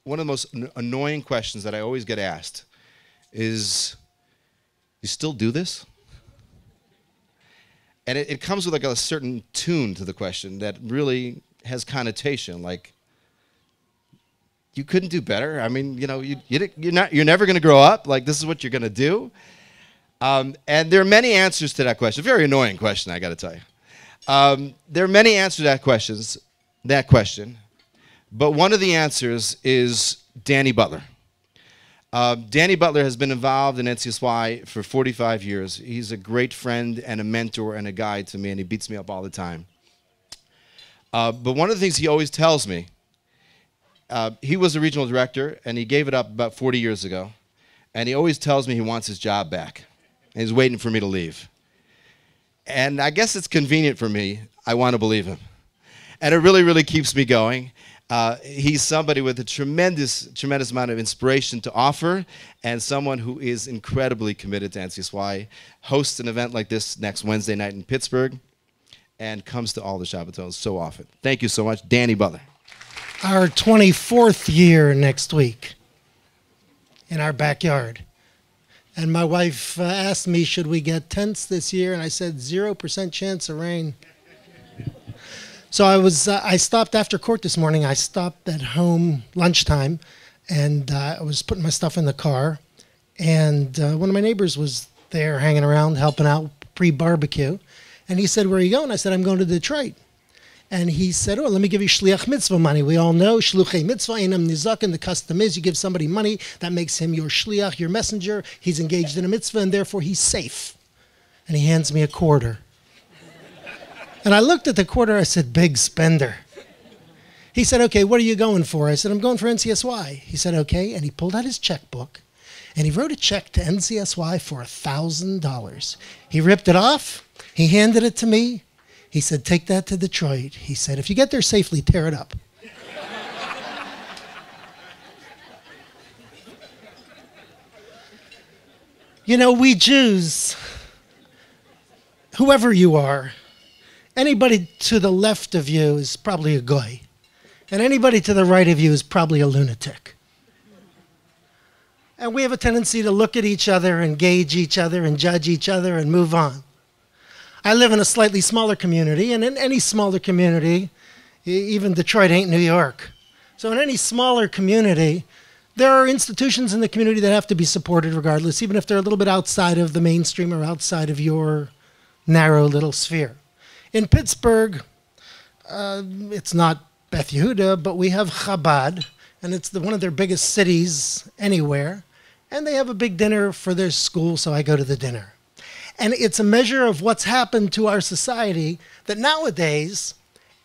one of the most annoying questions that I always get asked is, you still do this? And it comes with like a certain tune to the question that really has connotation, like, you couldn't do better? I mean, you know, you're never going to grow up? Like, this is what you're going to do? And there are many answers to that question. Very annoying question, I got to tell you. There are many answers to that question. But one of the answers is Danny Butler. Danny Butler has been involved in NCSY for 45 years. He's a great friend and a mentor and a guide to me, and he beats me up all the time. But one of the things he always tells me, he was a regional director, and he gave it up about 40 years ago. And he always tells me he wants his job back. And he's waiting for me to leave. And I guess it's convenient for me. I want to believe him. And it really, really keeps me going. He's somebody with a tremendous amount of inspiration to offer, and someone who is incredibly committed to NCSY, hosts an event like this next Wednesday night in Pittsburgh, and comes to all the Shabbatons so often. Thank you so much, Danny Butler. Our 24th year next week in our backyard. And my wife asked me, should we get tents this year? And I said, 0% chance of rain. So I stopped after court this morning. I stopped at home lunchtime, and I was putting my stuff in the car. And one of my neighbors was there hanging around, helping out pre-barbecue. And he said, where are you going? I said, I'm going to Detroit. And he said, oh, let me give you shliach mitzvah money. We all know shluchei mitzvah einam nizak, and the custom is you give somebody money, that makes him your shliach, your messenger. He's engaged in a mitzvah, and therefore he's safe. And he hands me a quarter. And I looked at the quarter, I said, big spender. He said, okay, what are you going for? I said, I'm going for NCSY. He said, okay, and he pulled out his checkbook, and he wrote a check to NCSY for $1,000. He ripped it off, he handed it to me. He said, take that to Detroit. He said, if you get there safely, tear it up. You know, we Jews, whoever you are, anybody to the left of you is probably a goy, and anybody to the right of you is probably a lunatic. And we have a tendency to look at each other and gauge each other and judge each other and move on. I live in a slightly smaller community, and in any smaller community, even Detroit ain't New York. So in any smaller community, there are institutions in the community that have to be supported regardless, even if they're a little bit outside of the mainstream or outside of your narrow little sphere. In Pittsburgh, it's not Beth Yehuda, but we have Chabad, and it's one of their biggest cities anywhere. And they have a big dinner for their school, so I go to the dinner. And it's a measure of what's happened to our society that nowadays,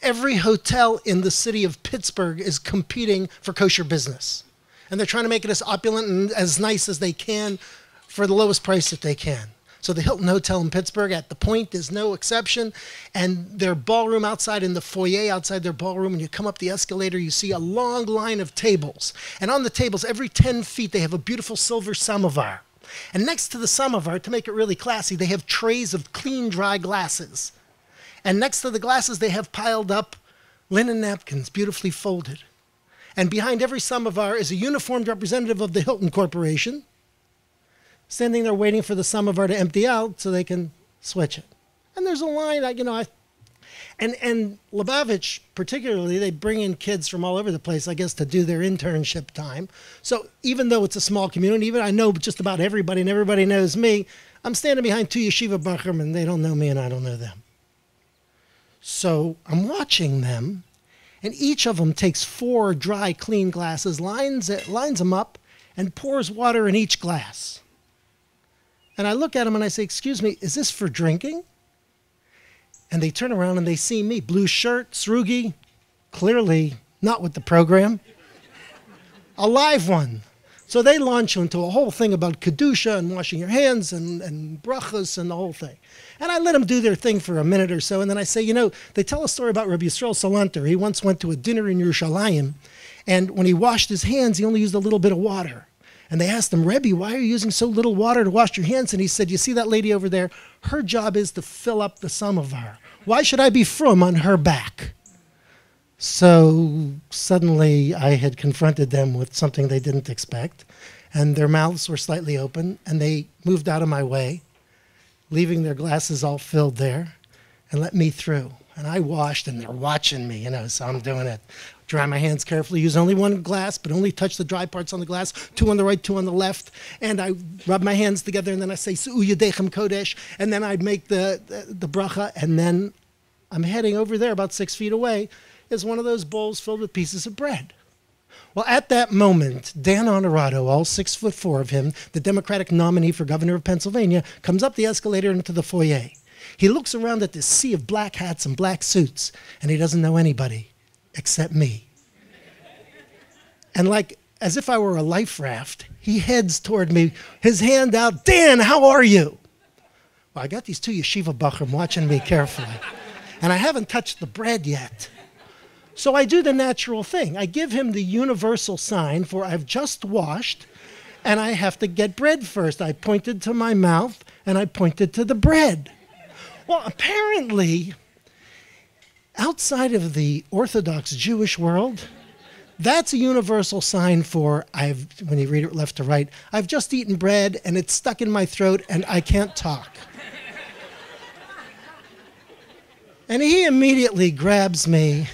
every hotel in the city of Pittsburgh is competing for kosher business. And they're trying to make it as opulent and as nice as they can for the lowest price that they can. So the Hilton Hotel in Pittsburgh at the Point is no exception. And their ballroom outside in the foyer, outside their ballroom, when you come up the escalator, you see a long line of tables. And on the tables, every 10 feet, they have a beautiful silver samovar. And next to the samovar, to make it really classy, they have trays of clean, dry glasses. And next to the glasses, they have piled up linen napkins, beautifully folded. And behind every samovar is a uniformed representative of the Hilton Corporation, standing there waiting for the samovar to empty out so they can switch it. And there's a line, and Lubavitch, particularly, they bring in kids from all over the place, I guess, to do their internship time. So even though it's a small community, even I know just about everybody and everybody knows me, I'm standing behind two yeshiva bachrim and they don't know me and I don't know them. So I'm watching them, and each of them takes 4 dry, clean glasses, lines them up, and pours water in each glass. And I look at them and I say, excuse me, is this for drinking? And they turn around and they see me, blue shirt, srugi, clearly not with the program, a live one. So they launch into a whole thing about Kedusha and washing your hands and brachas and the whole thing. And I let them do their thing for a minute or so, and then I say, you know, they tell a story about Rabbi Yisrael Salanter. He once went to a dinner in Yerushalayim, and when he washed his hands, he only used a little bit of water. And they asked him, Rebbe, why are you using so little water to wash your hands? And he said, you see that lady over there? Her job is to fill up the samovar. Why should I be frum on her back? So suddenly I had confronted them with something they didn't expect, and their mouths were slightly open, and they moved out of my way, leaving their glasses all filled there, and let me through. And I washed, and they're watching me, so I'm doing it. Dry my hands carefully, use only one glass, but only touch the dry parts on the glass, 2 on the right, 2 on the left. And I rub my hands together, and then I say, Su'u Yadechem Kodesh, and then I'd make the bracha, and then I'm heading over there about 6 feet away, is one of those bowls filled with pieces of bread. Well, at that moment, Dan Honorado, all 6'4" of him, the Democratic nominee for governor of Pennsylvania, comes up the escalator into the foyer. He looks around at this sea of black hats and black suits, and he doesn't know anybody except me. And like as if I were a life raft, he heads toward me, his hand out, Dan, how are you? Well, I got these 2 yeshiva bachrim watching me carefully, and I haven't touched the bread yet. So I do the natural thing. I give him the universal sign for I've just washed, and I have to get bread first. I pointed to my mouth, and I pointed to the bread. Well, apparently, outside of the Orthodox Jewish world, that's a universal sign for, when you read it left to right, I've just eaten bread, and it's stuck in my throat, and I can't talk. And he immediately grabs me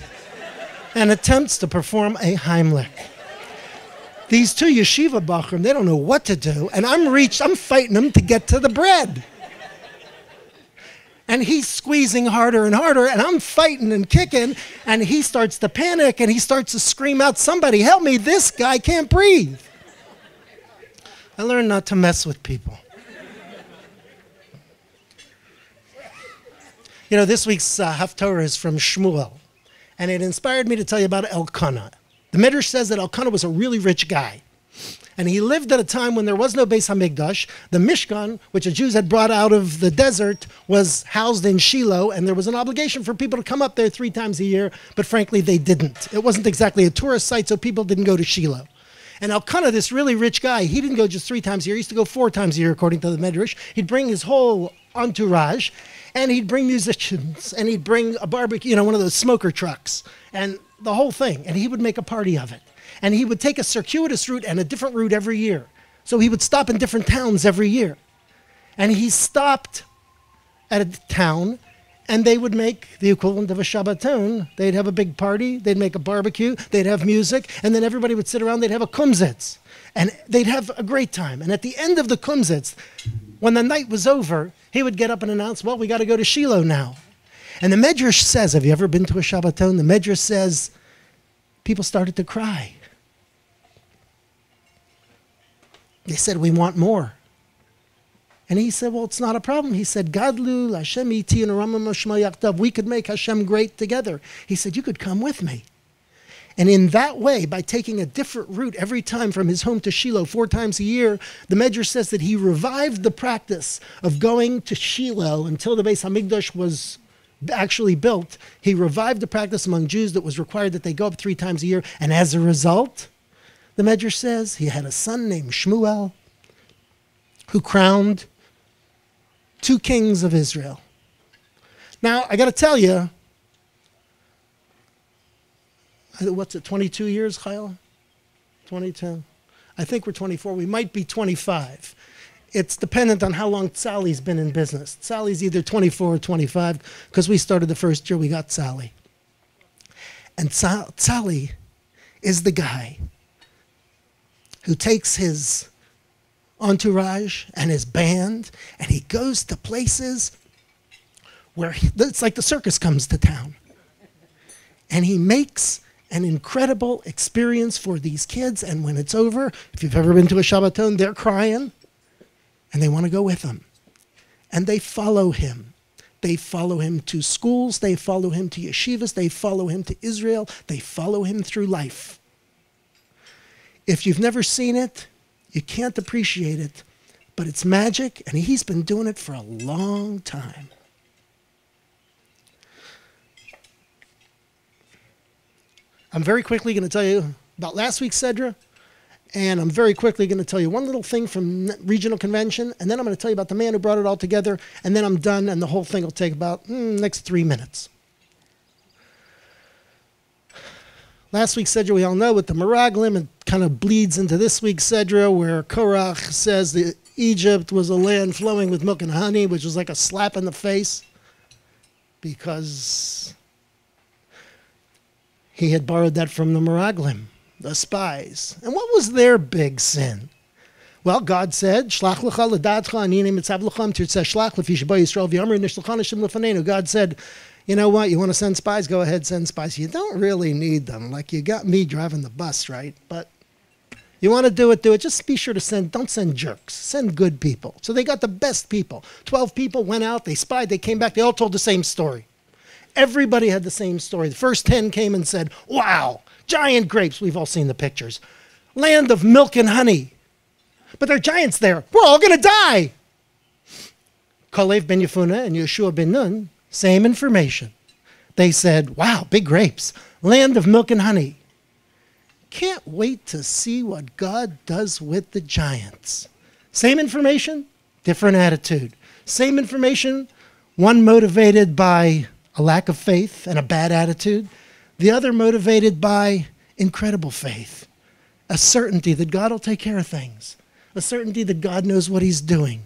and attempts to perform a Heimlich. These 2 yeshiva bachrim, they don't know what to do, and I'm fighting them to get to the bread. And he's squeezing harder and harder, and I'm fighting and kicking, and he starts to panic, and he starts to scream out, somebody help me, this guy can't breathe. I learned not to mess with people. This week's Haftorah is from Shmuel. And it inspired me to tell you about Elkanah. The Midrash says that Elkanah was a really rich guy. And he lived at a time when there was no Beis HaMikdash. The Mishkan, which the Jews had brought out of the desert, was housed in Shiloh, and there was an obligation for people to come up there 3 times a year, but frankly, they didn't. It wasn't exactly a tourist site, so people didn't go to Shiloh. And Elkanah, this really rich guy, he didn't go just 3 times a year. He used to go 4 times a year, according to the Midrash. He'd bring his whole entourage, and he'd bring musicians, and he'd bring a barbecue, one of those smoker trucks, and the whole thing, and he would make a party of it. And he would take a circuitous route and a different route every year. So he would stop in different towns every year. And he stopped at a town, and they would make the equivalent of a Shabbaton. They'd have a big party, they'd make a barbecue, they'd have music, and then everybody would sit around, they'd have a kumsitz. And they'd have a great time. And at the end of the kumsitz, when the night was over, he would get up and announce, well, we got to go to Shiloh now. And the Medrash says, have you ever been to a Shabbaton? The Medrash says, people started to cry. They said, we want more. And he said, well, it's not a problem. He said, Gadlu, Hashem iti and Ramam Shema Yaktav. We could make Hashem great together. He said, you could come with me. And in that way, by taking a different route every time from his home to Shiloh 4 times a year, the Medrash says that he revived the practice of going to Shiloh until the Beis HaMikdash was actually built. He revived the practice among Jews that was required that they go up 3 times a year. And as a result, the Medrash says he had a son named Shmuel who crowned 2 kings of Israel. Now, I got to tell you, what's it, 22 years, Chayil? 22? I think we're 24. We might be 25. It's dependent on how long Tzali's been in business. Tzali's either 24 or 25, because we started the first year we got Tzali. And Tzali is the guy who takes his entourage and his band, and he goes to places where it's like the circus comes to town. And he makes an incredible experience for these kids, and when it's over, if you've ever been to a Shabbaton, they're crying, and they want to go with him. And they follow him. They follow him to schools, they follow him to yeshivas, they follow him to Israel, they follow him through life. If you've never seen it, you can't appreciate it, but it's magic, and he's been doing it for a long time. I'm very quickly going to tell you about last week's Sedra, and I'm very quickly going to tell you one little thing from regional convention, and then I'm going to tell you about the man who brought it all together, and then I'm done, and the whole thing will take about next 3 minutes. Last week's Sedra we all know with the Meraglim, it kind of bleeds into this week's Sedra where Korach says that Egypt was a land flowing with milk and honey, which was like a slap in the face because he had borrowed that from the Meraglim, the spies. And what was their big sin? Well, God said, God said, you know what, you want to send spies? Go ahead, send spies. You don't really need them. Like, you got me driving the bus, right? But you want to do it, do it. Just be sure to don't send jerks. Send good people. So they got the best people. 12 people went out, they spied, they came back, they all told the same story. Everybody had the same story. The first 10 came and said, wow, giant grapes. We've all seen the pictures. Land of milk and honey. But there are giants there. We're all going to die. Kalev ben Yefuna and Yeshua ben Nun, same information. They said, wow, big grapes. Land of milk and honey. Can't wait to see what God does with the giants. Same information, different attitude. Same information, one motivated by a lack of faith and a bad attitude. The other motivated by incredible faith. A certainty that God will take care of things. A certainty that God knows what he's doing.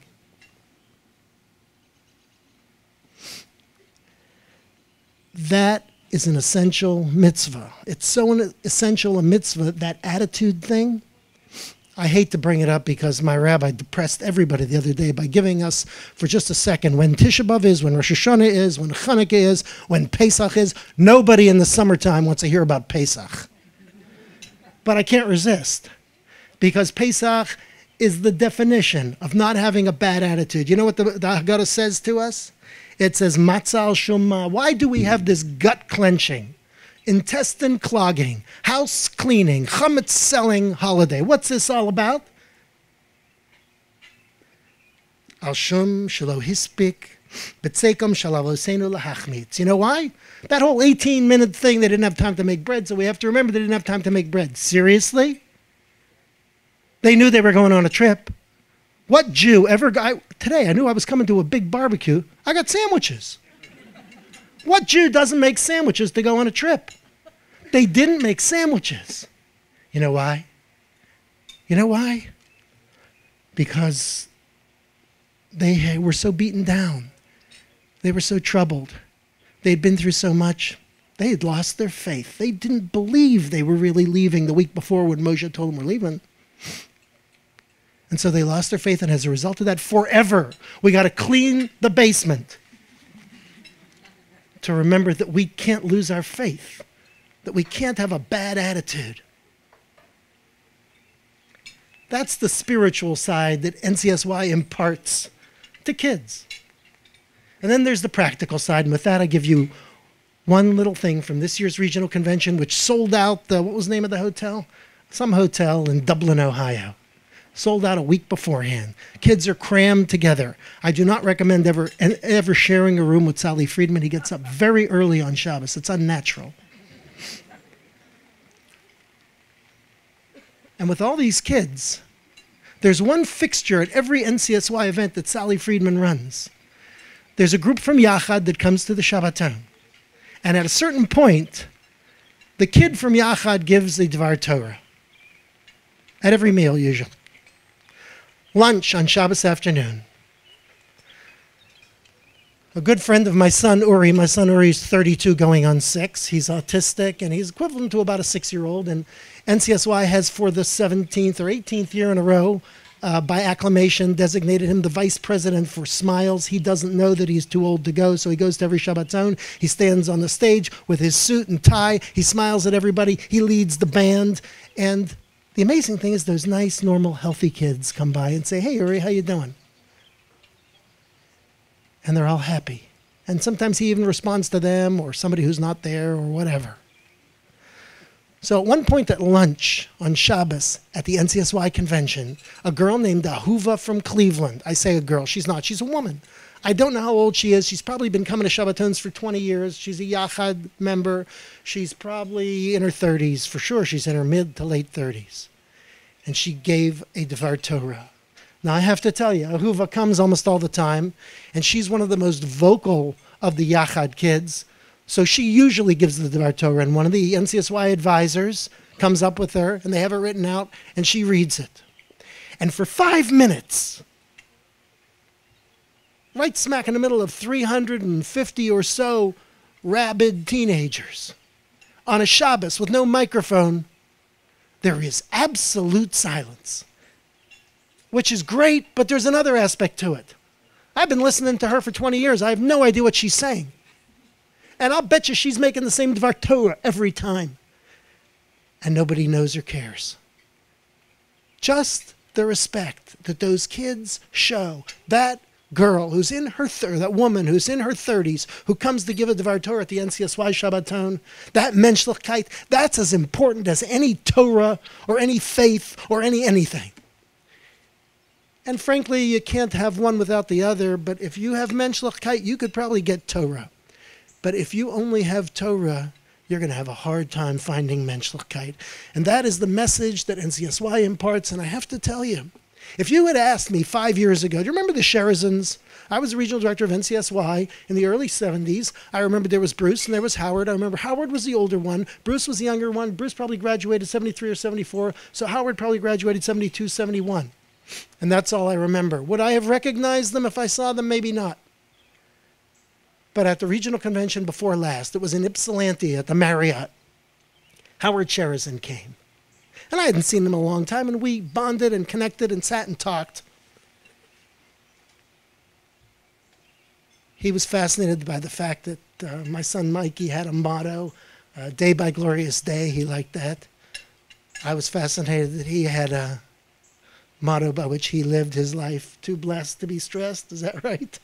That is an essential mitzvah. It's so essential a mitzvah, that attitude thing. I hate to bring it up because my rabbi depressed everybody the other day by giving us, for just a second, when Tisha B'Av is, when Rosh Hashanah is, when Chanukah is, when Pesach is. Nobody in the summertime wants to hear about Pesach. But I can't resist, because Pesach is the definition of not having a bad attitude. You know what the Haggadah says to us? It says, Matzal Shumma. Why do we have this gut clenching, intestine clogging, house cleaning, chametz selling holiday? What's this all about? Al shum shelo hispik b'tzekom shalavosenu lahachmitz. You know why? That whole 18-minute thing, they didn't have time to make bread, so we have to remember they didn't have time to make bread. Seriously? They knew they were going on a trip. What Jew ever got... Today, I knew I was coming to a big barbecue. I got sandwiches. What Jew doesn't make sandwiches to go on a trip? They didn't make sandwiches. You know why? You know why? Because they were so beaten down. They were so troubled. They'd been through so much. They had lost their faith. They didn't believe they were really leaving the week before when Moshe told them we're leaving. And so they lost their faith, and as a result of that, forever, we got to clean the basement to remember that we can't lose our faith, that we can't have a bad attitude. That's the spiritual side that NCSY imparts to kids. And then there's the practical side, and with that, I give you one little thing from this year's regional convention, which sold out what was the name of the hotel? Some hotel in Dublin, Ohio. Sold out a week beforehand. Kids are crammed together. I do not recommend ever sharing a room with Sally Friedman. He gets up very early on Shabbos. It's unnatural. And with all these kids, there's one fixture at every NCSY event that Sally Friedman runs. There's a group from Yachad that comes to the Shabbaton. And at a certain point, the kid from Yachad gives a Dvar Torah. At every meal, usually. Lunch on Shabbos afternoon. A good friend of my son Uri is 32 going on 6. He's autistic, and he's equivalent to about a 6-year-old. And NCSY has, for the 17th or 18th year in a row, by acclamation, designated him the vice president for Smiles. He doesn't know that he's too old to go, so he goes to every Shabbaton. He stands on the stage with his suit and tie. He smiles at everybody. He leads the band. And the amazing thing is those nice, normal, healthy kids come by and say, hey, Uri, how you doing? And they're all happy. And sometimes he even responds to them or somebody who's not there or whatever. So at one point at lunch on Shabbos at the NCSY convention, a girl named Ahuva from Cleveland. I say a girl. She's not. She's a woman. I don't know how old she is. She's probably been coming to Shabbatons for 20 years. She's a Yachad member. She's probably in her 30s. For sure, she's in her mid to late 30s. And she gave a Dvar Torah. Now, I have to tell you, Ahuva comes almost all the time, and she's one of the most vocal of the Yachad kids, So she usually gives the Dvar Torah, and one of the NCSY advisors comes up with her, and they have it written out, and she reads it. And for 5 minutes, right smack in the middle of 350 or so rabid teenagers, on a Shabbos with no microphone, there is absolute silence, which is great, but there's another aspect to it. I've been listening to her for 20 years. I have no idea what she's saying. And I'll bet you she's making the same Dvar Torah every time. And nobody knows or cares. Just the respect that those kids show that girl who's in her that woman who's in her 30s, who comes to give a Dvar Torah at the NCSY Shabbaton, that menschlichkeit, that's as important as any Torah or any faith or anything. And frankly, you can't have one without the other, but if you have menschlichkeit, you could probably get Torah. But if you only have Torah, you're going to have a hard time finding menschlichkeit. And that is the message that NCSY imparts. And I have to tell you, if you had asked me 5 years ago, do you remember the Sherazins? I was the regional director of NCSY in the early 70s. I remember there was Bruce and there was Howard. I remember Howard was the older one. Bruce was the younger one. Bruce probably graduated 73 or 74. So Howard probably graduated 72, 71. And that's all I remember. Would I have recognized them if I saw them? Maybe not. But at the regional convention before last, it was in Ypsilanti at the Marriott, Howard Sherazin came. And I hadn't seen him in a long time, and we bonded and connected and sat and talked. He was fascinated by the fact that my son Mikey had a motto, day by glorious day. He liked that. I was fascinated that he had a motto by which he lived his life, too blessed to be stressed. Is that right?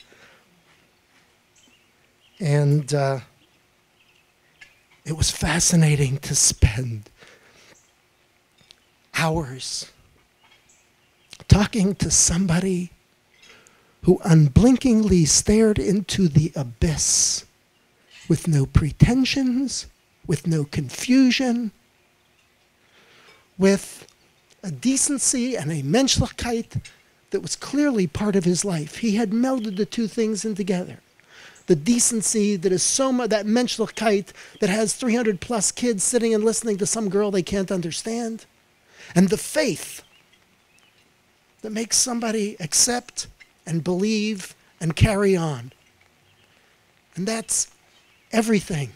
And it was fascinating to spend hours talking to somebody who unblinkingly stared into the abyss with no pretensions, with no confusion, with a decency and a menschlichkeit that was clearly part of his life. He had melded the two things in together. The decency that is so much, that menschlichkeit that has 300 plus kids sitting and listening to some girl they can't understand. And the faith that makes somebody accept and believe and carry on. And that's everything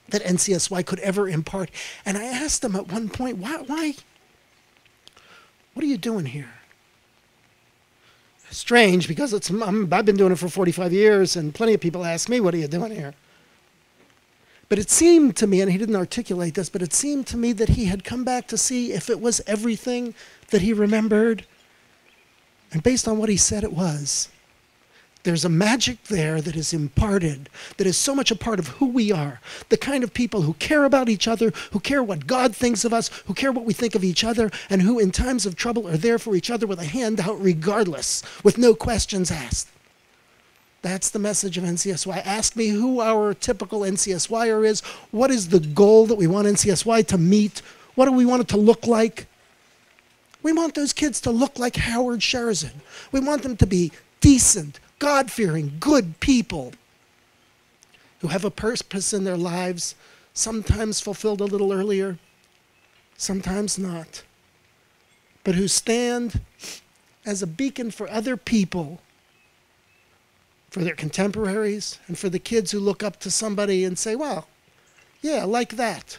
that NCSY could ever impart. And I asked them at one point, why? What are you doing here? Strange, because I've been doing it for 45 years, and plenty of people ask me, what are you doing here? But it seemed to me, and he didn't articulate this, but it seemed to me that he had come back to see if it was everything that he remembered. And based on what he said it was, there's a magic there that is imparted, that is so much a part of who we are, the kind of people who care about each other, who care what God thinks of us, who care what we think of each other, and who in times of trouble are there for each other with a hand out regardless, with no questions asked. That's the message of NCSY. Ask me who our typical NCSYer is. What is the goal that we want NCSY to meet? What do we want it to look like? We want those kids to look like Howard Sherazin. We want them to be decent, God-fearing, good people who have a purpose in their lives, sometimes fulfilled a little earlier, sometimes not, but who stand as a beacon for other people, for their contemporaries, and for the kids who look up to somebody and say, well, yeah, like that.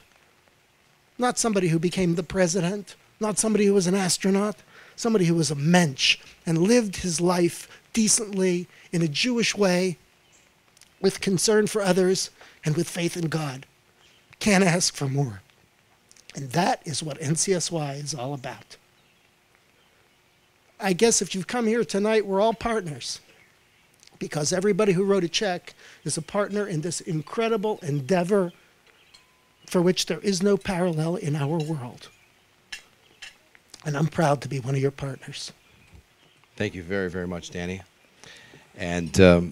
Not somebody who became the president, not somebody who was an astronaut, somebody who was a mensch and lived his life decently, in a Jewish way, with concern for others, and with faith in God. Can't ask for more. And that is what NCSY is all about. I guess if you've come here tonight, we're all partners, because everybody who wrote a check is a partner in this incredible endeavor for which there is no parallel in our world. And I'm proud to be one of your partners. Thank you very, very much, Danny. And